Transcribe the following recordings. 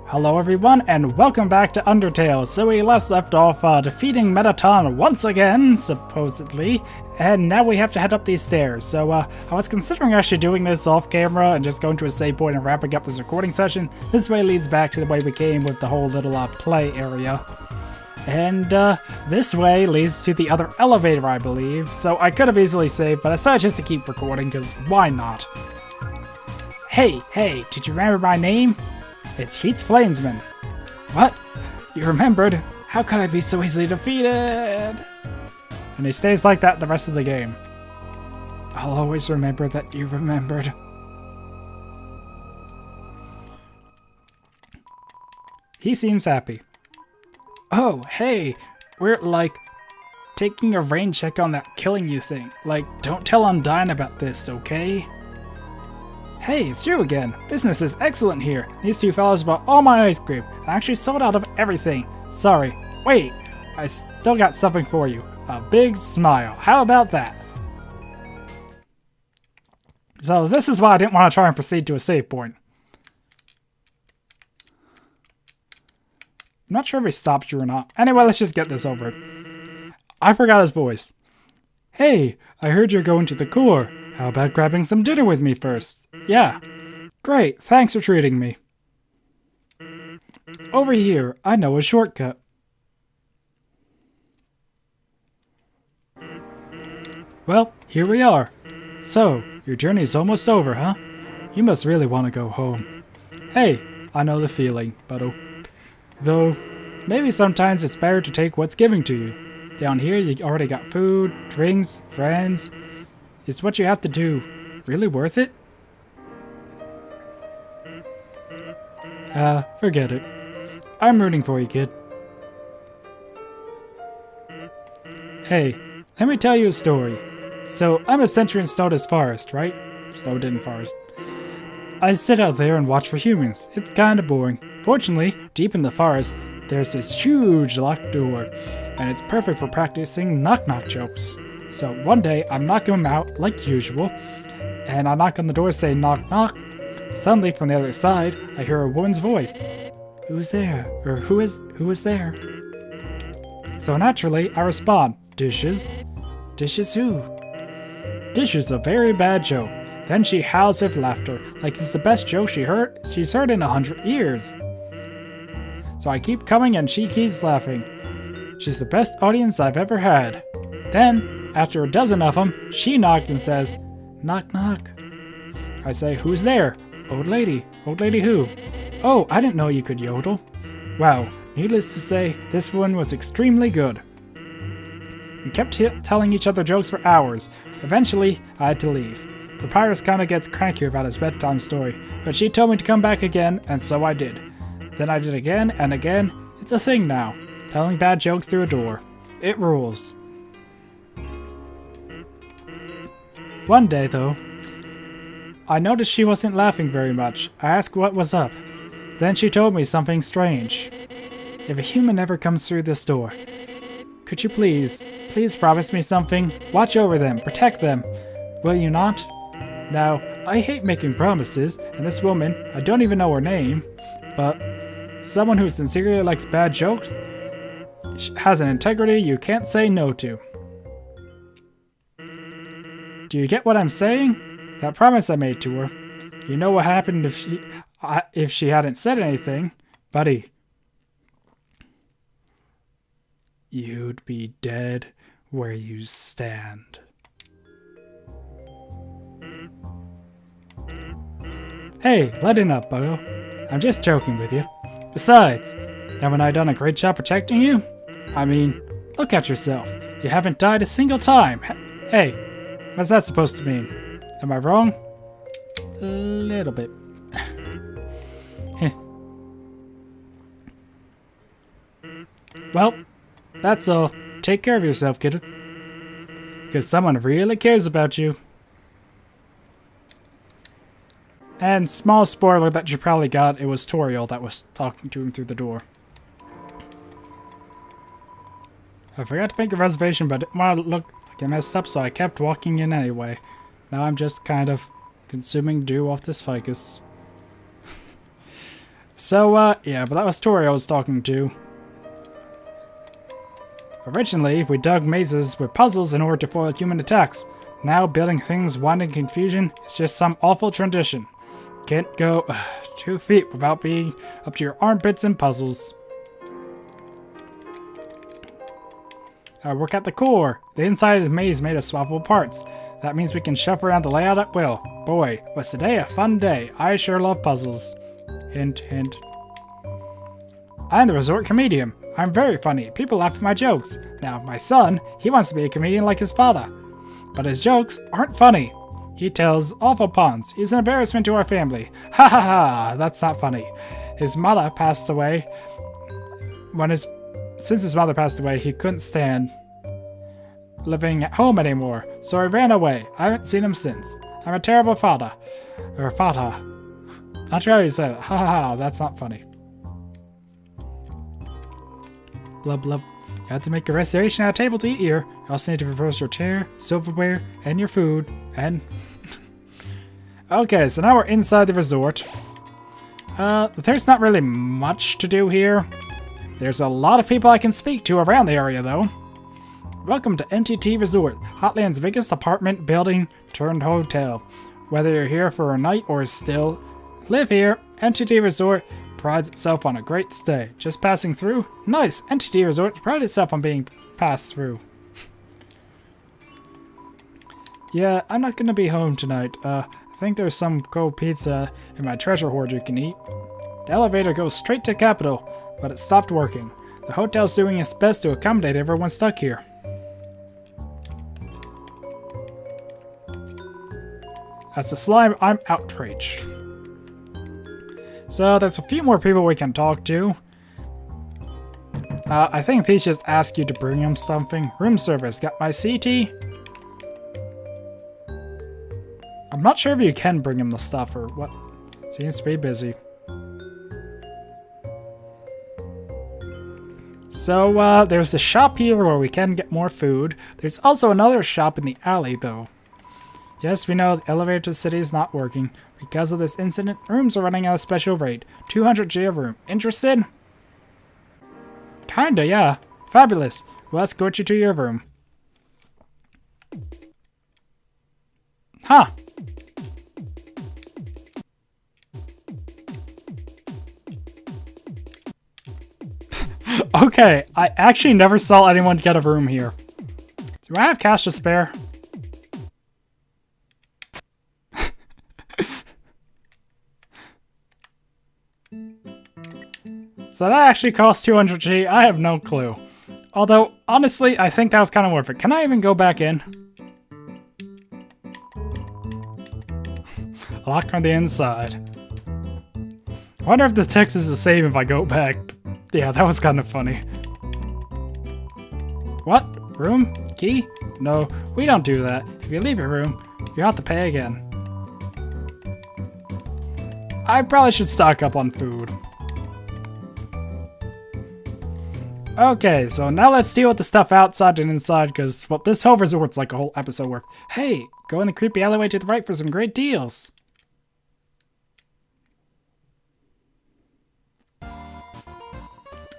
Hello everyone, and welcome back to Undertale. So we last left off defeating Metaton once again, supposedly, and now we have to head up these stairs. So I was considering actually doing this off camera and just going to a save point and wrapping up this recording session. This way leads back to the way we came with the whole little play area. And this way leads to the other elevator, I believe. So I could have easily saved, but I decided just to keep recording, because why not? Hey, did you remember my name? It's Heat's Flamesman. What? You remembered? How could I be so easily defeated? And he stays like that the rest of the game. I'll always remember that you remembered. He seems happy. Oh, hey, we're taking a rain check on that killing you thing. Don't tell Undyne about this, okay? Hey, it's you again. Business is excellent here. These two fellows bought all my ice cream and actually sold out of everything. Sorry. Wait, I still got something for you. A big smile. How about that? So this is why I didn't want to try and proceed to a save point. I'm not sure if he stopped you or not. Anyway, let's just get this over. I forgot his voice. Hey, I heard you're going to the core. How about grabbing some dinner with me first? Yeah. Great, thanks for treating me. Over here, I know a shortcut. Well, here we are. So, your journey's almost over, huh? You must really want to go home. Hey, I know the feeling, buddo. Though, maybe sometimes it's better to take what's given to you. Down here, you already got food, drinks, friends. Is what you have to do really worth it? Forget it. I'm rooting for you, kid. Hey, let me tell you a story. So, I'm a sentry in Snowdin's Forest, right? Snowdin Forest. I sit out there and watch for humans. It's kinda boring. Fortunately, deep in the forest, there's this huge locked door, and it's perfect for practicing knock-knock jokes. So one day, I'm knocking them out, like usual, and I knock on the door saying knock-knock. Suddenly, from the other side, I hear a woman's voice. Who's there? Or who is there? So naturally, I respond, dishes. Dishes who? Dishes a very bad joke. Then she howls with laughter, like it's the best joke she's heard in 100 years. So I keep coming and she keeps laughing. She's the best audience I've ever had. Then, after a dozen of them, she knocks and says, knock knock. I say, who's there? Old lady. Old lady who? Oh, I didn't know you could yodel. Wow, needless to say, this one was extremely good. We kept telling each other jokes for hours. Eventually, I had to leave. Papyrus kinda gets cranky about his bedtime story, but she told me to come back again, and so I did. Then I did again and again. It's a thing now, telling bad jokes through a door. It rules. One day, though, I noticed she wasn't laughing very much. I asked what was up. Then she told me something strange. If a human ever comes through this door, could you please promise me something? Watch over them, protect them. Will you not? Now, I hate making promises, and this woman, I don't even know her name, but someone who sincerely likes bad jokes has an integrity you can't say no to. Do you get what I'm saying? That promise I made to her. You know what happened if she hadn't said anything, buddy? You'd be dead where you stand. Hey, lighten up, Buggo. I'm just joking with you. Besides, haven't I done a great job protecting you? I mean, look at yourself. You haven't died a single time. Hey, what's that supposed to mean? Am I wrong? A little bit. Well, that's all. Take care of yourself, kid. Because someone really cares about you. And small spoiler that you probably got, it was Toriel that was talking to him through the door. I forgot to make a reservation, but I didn't want to look like I messed up, so I kept walking in anyway. Now I'm just kind of consuming dew off this ficus. So, yeah, but that was Tori I was talking to. Originally, we dug mazes with puzzles in order to foil human attacks. Now, building things wound in confusion is just some awful tradition. Can't go 2 feet without being up to your armpits in puzzles. I work at the core. The inside of the maze is made of swappable parts. That means we can shuffle around the layout at will. Boy, was today a fun day. I sure love puzzles. Hint, hint. I'm the resort comedian. I'm very funny. People laugh at my jokes. Now, my son, he wants to be a comedian like his father. But his jokes aren't funny. He tells awful puns. He's an embarrassment to our family. Ha ha ha, that's not funny. His mother passed away. Since his mother passed away, he couldn't stand living at home anymore, so he ran away. I haven't seen him since. I'm a terrible father. Or father. Not sure how you say that. Ha ha ha, that's not funny. Blub blub. You have to make a reservation at a table to eat here. You also need to reverse your chair, silverware, and your food, and... Okay, so now we're inside the resort. There's not really much to do here. There's a lot of people I can speak to around the area, though. Welcome to MTT Resort, Hotland's biggest apartment building turned hotel. Whether you're here for a night or still live here, MTT Resort prides itself on a great stay. Just passing through? Nice! MTT Resort prides itself on being passed through. Yeah, I'm not gonna be home tonight. I think there's some cold pizza in my treasure hoard you can eat. The elevator goes straight to Capital, but it stopped working. The hotel's doing its best to accommodate everyone stuck here. As a slime, I'm outraged. So there's a few more people we can talk to. I think these just ask you to bring them something. Room service, got my CT? I'm not sure if you can bring him the stuff or what. Seems to be busy. So, there's a shop here where we can get more food. There's also another shop in the alley, though. Yes, we know the elevator to the city is not working. Because of this incident, rooms are running out of special rate. 200G a room. Interested? Kinda, yeah. Fabulous. We'll escort you to your room. Huh. Okay, I actually never saw anyone get a room here. Do I have cash to spare? So that actually costs 200G? I have no clue. Although, honestly, I think that was kind of worth it. Can I even go back in? Lock on the inside. I wonder if the text is the same if I go back. Yeah, that was kind of funny. What? Room? Key? No, we don't do that. If you leave your room, you have to pay again. I probably should stock up on food. Okay, so now let's deal with the stuff outside and inside, because, well, this whole resort's like a whole episode worth. Hey, go in the creepy alleyway to the right for some great deals.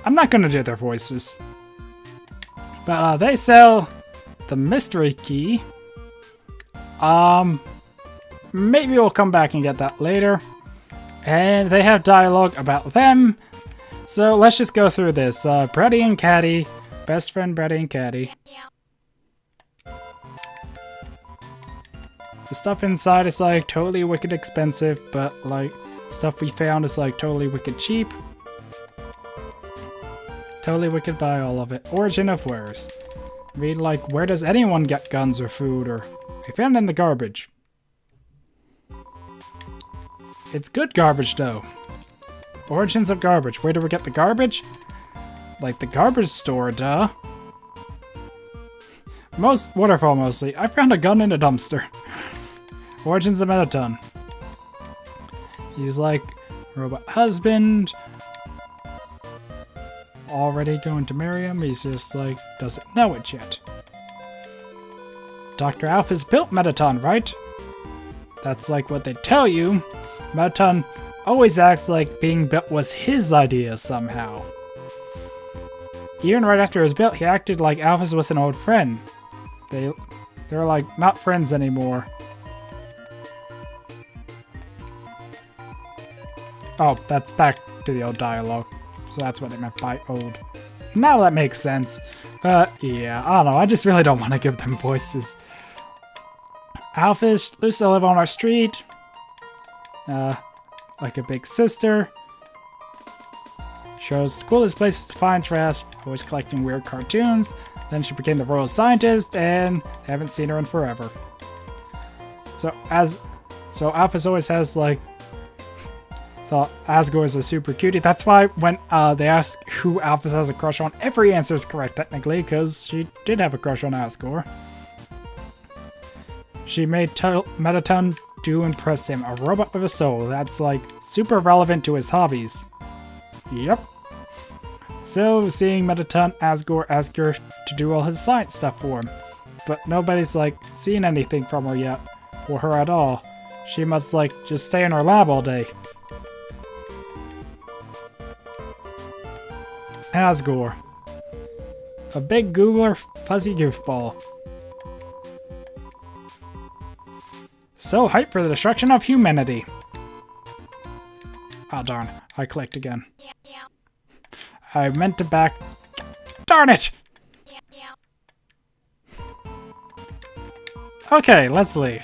I'm not gonna do their voices. But, they sell the mystery key. Maybe we'll come back and get that later. And they have dialogue about them. So let's just go through this. Brady and Caddy. Best friend Brady and Caddy. The stuff inside is like totally wicked expensive, but like stuff we found is like totally wicked cheap. Totally wicked buy all of it. Origin of wares. Read like, where does anyone get guns or food, or we found it in the garbage. It's good garbage though. Origins of garbage. Where do we get the garbage? Like the garbage store, duh. Waterfall mostly. I found a gun in a dumpster. Origins of Metaton. He's like robot husband. Already going to marry him. He's just like doesn't know it yet. Dr. Alpha's built Metaton, right? That's like what they tell you. Metaton always acts like being built was his idea somehow. Even right after it was built, he acted like Alphys was an old friend. They're like not friends anymore. Oh, that's back to the old dialogue. So that's what they meant by old. Now that makes sense. But yeah, I don't know. I just really don't want to give them voices. Alphys used to live on our street. Like a big sister. Shows the coolest places to find trash. Always collecting weird cartoons. Then she became the royal scientist and haven't seen her in forever. So Alphys always has like thought Asgore is a super cutie. That's why when they ask who Alphys has a crush on, every answer is correct technically, because she did have a crush on Asgore. She made Mettaton to impress him, a robot with a soul. That's like super relevant to his hobbies. Yep. So seeing Mettaton, Asgore ask her to do all his science stuff for him. But nobody's like seen anything from her yet, or her at all. She must like just stay in her lab all day. Asgore. A big googler, fuzzy goofball. So hyped for the destruction of humanity. Oh darn, I clicked again. I meant to back... Darn it! Okay, let's leave.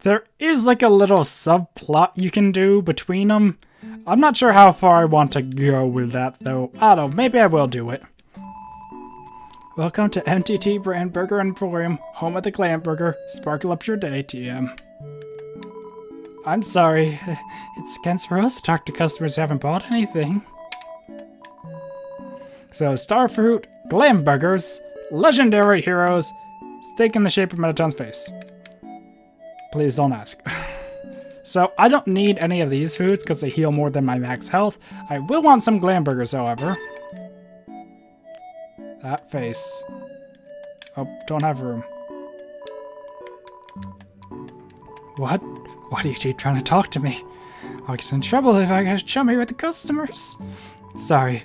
There is like a little subplot you can do between them. I'm not sure how far I want to go with that though. I don't know, maybe I will do it. Welcome to MTT Brand Burger Emporium, home of the Glam Burger. Sparkle up your day, TM. I'm sorry, it's against rules to talk to customers who haven't bought anything. So, Starfruit, Glam Burgers, Legendary Heroes, steak in the shape of Mettaton's face. Please don't ask. So, I don't need any of these foods because they heal more than my max health. I will want some Glam Burgers, however. That face. Oh, don't have room. What? Why do you keep trying to talk to me? I'll get in trouble if I get show me with the customers. Sorry.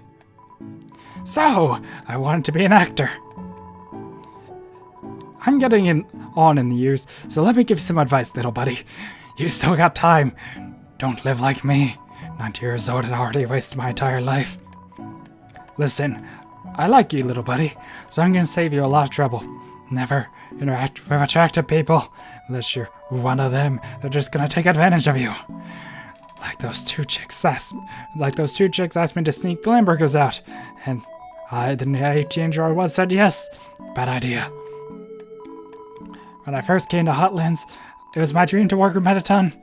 So, I wanted to be an actor. I'm getting on in the years, so let me give you some advice, little buddy. You still got time. Don't live like me. 90 years old and already wasted my entire life. Listen, I like you, little buddy, so I'm gonna save you a lot of trouble. Never interact with attractive people. Unless you're one of them, they're just gonna take advantage of you. Like those two chicks asked me to sneak Glam Burgers out, and I, the 18-year-old one, said yes. Bad idea. When I first came to Hotlands, it was my dream to work with Mettaton.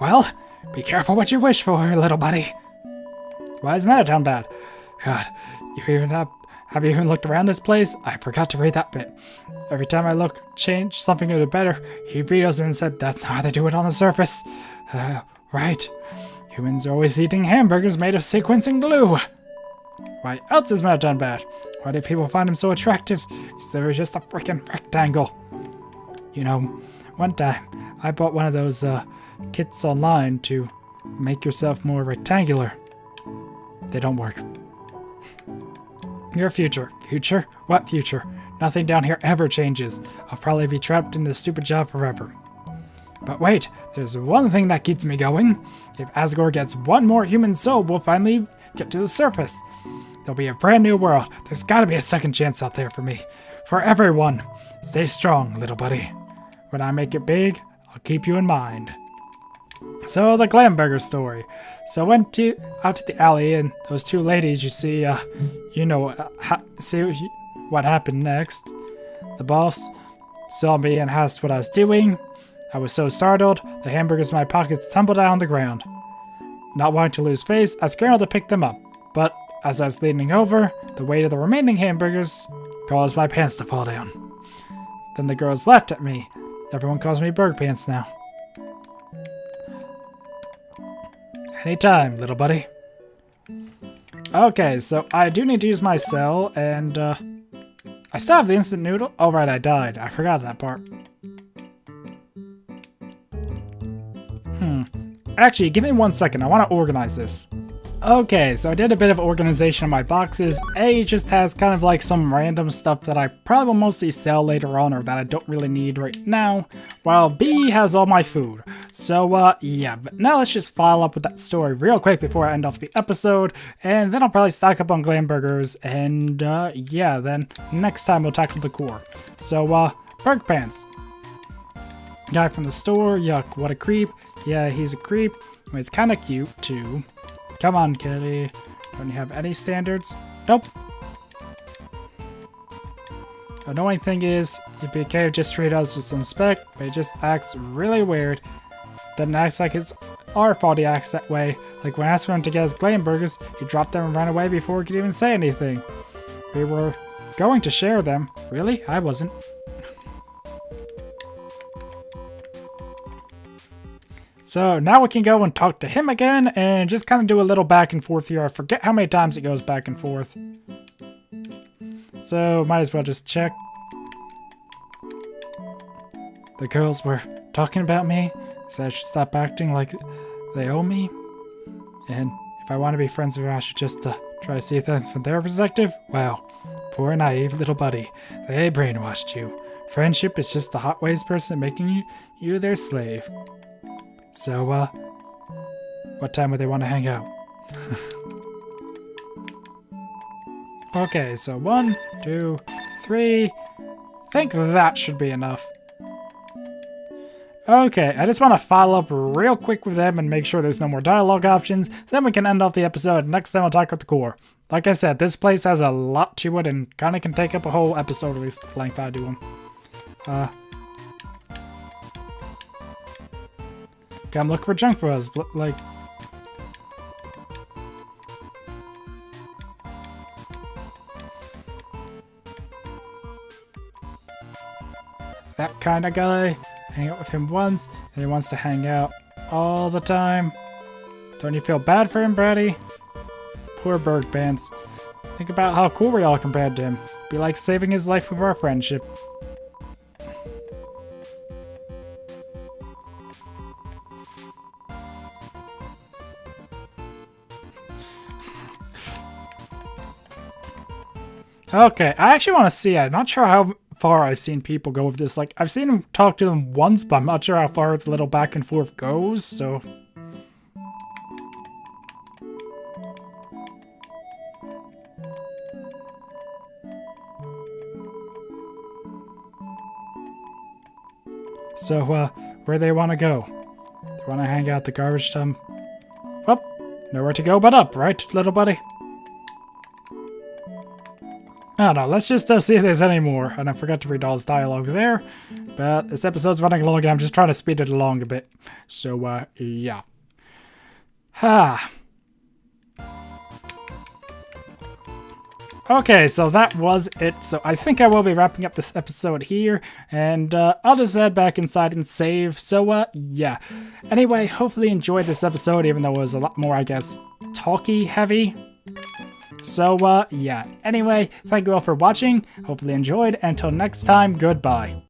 Well, be careful what you wish for, little buddy. Why is Mettaton bad? God, have you even looked around this place? I forgot to read that bit. Every time I look, change something to the better, he vetoes it and said that's how they do it on the surface. Right. Humans are always eating hamburgers made of sequins and glue. Why else is Mettaton bad? Why do people find him so attractive? They're just a freaking rectangle. You know, one time I bought one of those kits online to make yourself more rectangular. They don't work. Your future. Future? What future? Nothing down here ever changes. I'll probably be trapped in this stupid job forever. But wait, there's one thing that keeps me going. If Asgore gets one more human soul, we'll finally get to the surface. There'll be a brand new world. There's gotta be a second chance out there for me. For everyone. Stay strong, little buddy. When I make it big, I'll keep you in mind. So, the Glam Burger story. So I went out to the alley, and those two ladies, you see, see what happened next. The boss saw me and asked what I was doing. I was so startled, the hamburgers in my pockets tumbled out on the ground. Not wanting to lose face, I scrambled to pick them up, but as I was leaning over, the weight of the remaining hamburgers caused my pants to fall down. Then the girls laughed at me. Everyone calls me Berg Pants now. Anytime, little buddy. Okay, so I do need to use my cell, and I still have the instant noodle. Oh right, I died. I forgot that part. Actually, give me 1 second. I want to organize this. Okay, so I did a bit of organization of my boxes. A just has kind of like some random stuff that I probably will mostly sell later on or that I don't really need right now, while B has all my food. So, yeah, but now let's just file up with that story real quick before I end off the episode, and then I'll probably stock up on glam burgers, and, yeah, then next time we'll tackle the core. So, Burger Pants. Guy from the store, yuck, what a creep. Yeah, he's a creep. He's kind of cute, too. Come on, kitty. Don't you have any standards? Nope. The annoying thing is, if BK just treat us with some respect, but he just acts really weird. Then acts like it's our fault he acts that way. Like when I asked for him to get his glam burgers, he dropped them and ran away before he could even say anything. We were going to share them. Really? I wasn't. So now we can go and talk to him again and just kind of do a little back and forth here. I forget how many times it goes back and forth. So might as well just check. The girls were talking about me, so I should stop acting like they owe me. And if I want to be friends with her, I should just try to see things from their perspective. Wow, poor naive little buddy. They brainwashed you. Friendship is just the hot ways person making you their slave. So, what time would they want to hang out? Okay, so 1, 2, 3. I think that should be enough. Okay, I just want to follow up real quick with them and make sure there's no more dialogue options. Then we can end off the episode. Next time I'll talk about the core. Like I said, this place has a lot to it and kind of can take up a whole episode, at least the length I do them. Okay, I'm looking for junk for us, but like... that kind of guy. Hang out with him once, and he wants to hang out all the time. Don't you feel bad for him, Brady? Poor Berg Pants. Think about how cool we all compared to him. Be like saving his life with our friendship. Okay, I actually want to see it. I'm not sure how far I've seen people go with this. Like, I've seen him talk to them once, but I'm not sure how far the little back and forth goes, so... So, where they want to go? They want to hang out the garbage dump? Well, nowhere to go but up, right, little buddy? I don't know, let's just see if there's any more. And I forgot to read all his dialogue there. But this episode's running long and I'm just trying to speed it along a bit. So, yeah. Okay, so that was it. So I think I will be wrapping up this episode here. And I'll just head back inside and save. So, yeah. Anyway, hopefully you enjoyed this episode, even though it was a lot more, I guess, talky heavy. So, yeah. Anyway, thank you all for watching. Hopefully you enjoyed. Until next time, goodbye.